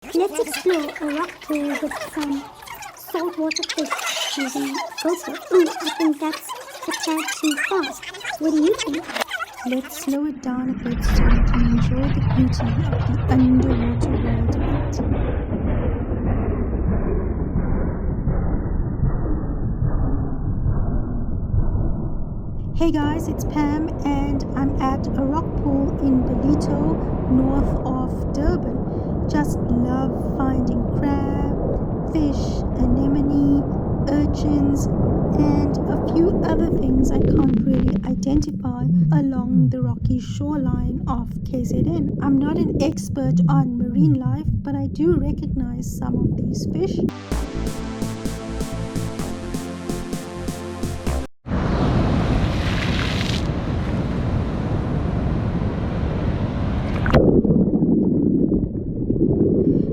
Let's explore a rock pool with some saltwater fish using GoPro. Ooh, I think that's a tad too fast. What do you think? Let's slow it down a bit so we can enjoy the beauty of the underwater world a bit. Hey guys, it's Pam and I'm at a rock pool in Ballito, north of Durban. Just love finding crab, fish, anemone, urchins, and a few other things I can't really identify along the rocky shoreline of KZN. I'm not an expert on marine life, but I do recognize some of these fish.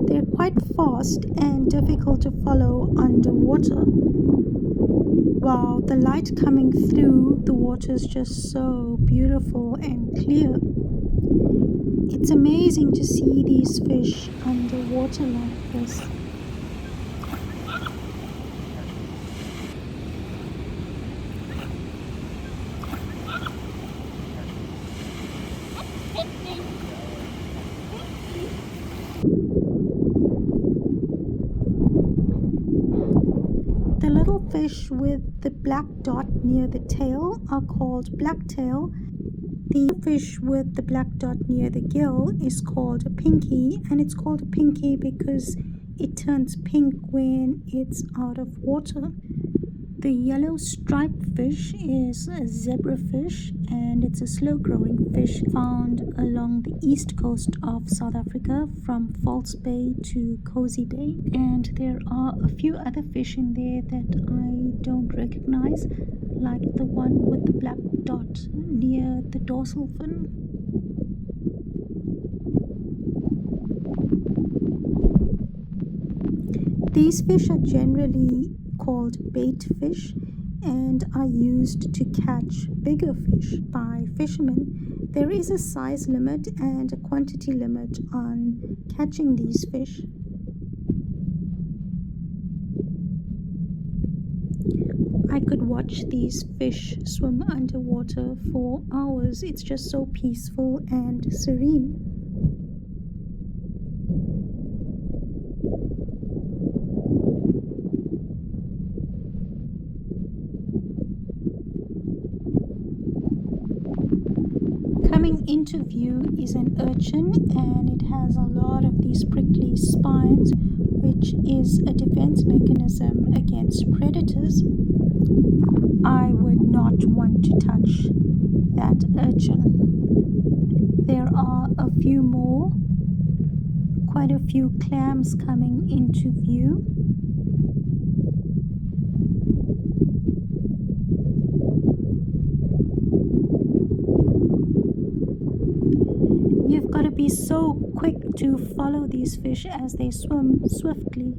They're quite fast and difficult to follow underwater. Wow, the light coming through the water is just so beautiful and clear. It's amazing to see these fish underwater like this. The little fish with the black dot near the tail are called blacktail. The fish with the black dot near the gill is called a pinky, and it's called a pinky because it turns pink when it's out of water. The yellow striped fish is a zebrafish, and it's a slow-growing fish found along the east coast of South Africa from False Bay to Cozy Bay. And there are a few other fish in there that I don't recognize, like the one with the black dot near the dorsal fin. These fish are generally called bait fish and are used to catch bigger fish by fishermen. There is a size limit and a quantity limit on catching these fish. I could watch these fish swim underwater for hours. It's just so peaceful and serene. Coming into view is an urchin, and it has a lot of these prickly spines, which is a defense mechanism against predators. I would not want to touch that urchin. There are a few more, quite a few clams coming into view. You've got to be so quick to follow these fish as they swim swiftly.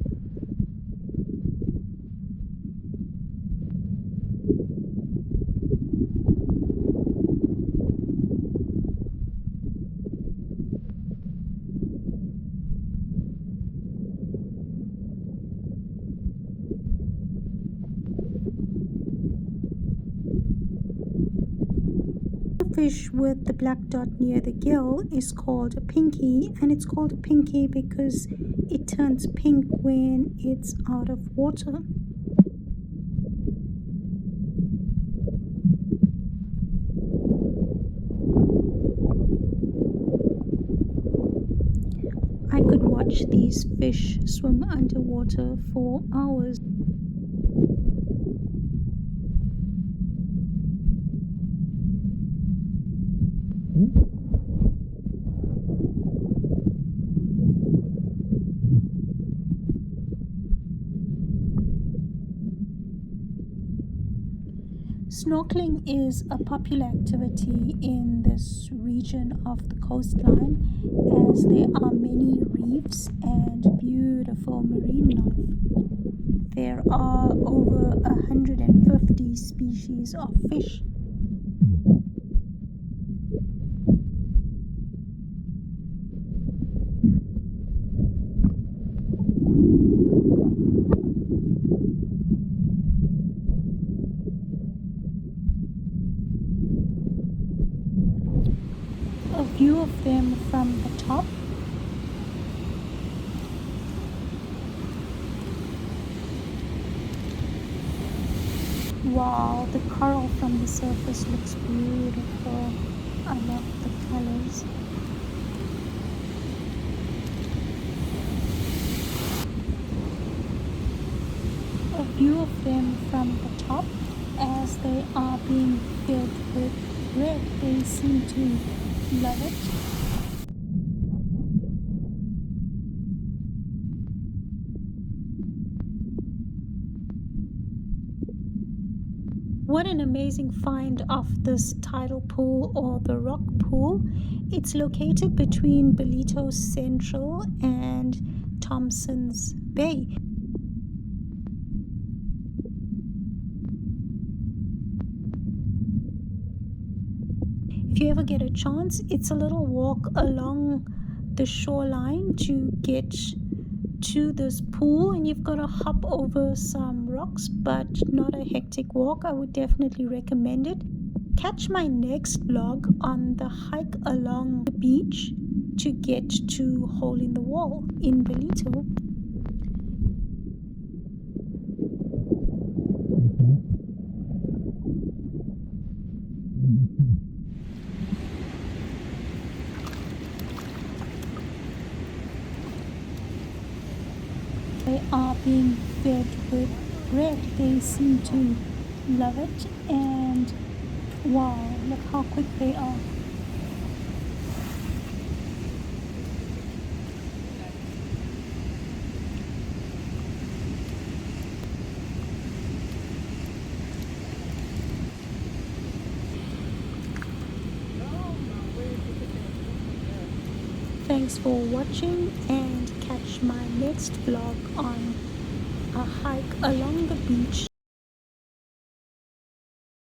Fish with the black dot near the gill is called a pinky, and it's called a pinky because it turns pink when it's out of water. I could watch these fish swim underwater for hours. Snorkeling is a popular activity in this region of the coastline, as there are many reefs and beautiful marine life. There are over 150 species of fish. Wow, the coral from the surface looks beautiful. I love the colors. A view of them from the top as they are being filled with red. They seem to love it. What an amazing find of this tidal pool or the rock pool. It's located between Ballito Central and Thompson's Bay. If you ever get a chance, it's a little walk along the shoreline to get to this pool, and you've got to hop over some rocks, but not a hectic walk. I would definitely recommend it. Catch my next vlog on the hike along the beach to get to Hole in the Wall in Ballito. They are being fed with bread. They seem to love it, and wow, look how quick they are. Thanks for watching, and catch my next vlog on a hike along the beach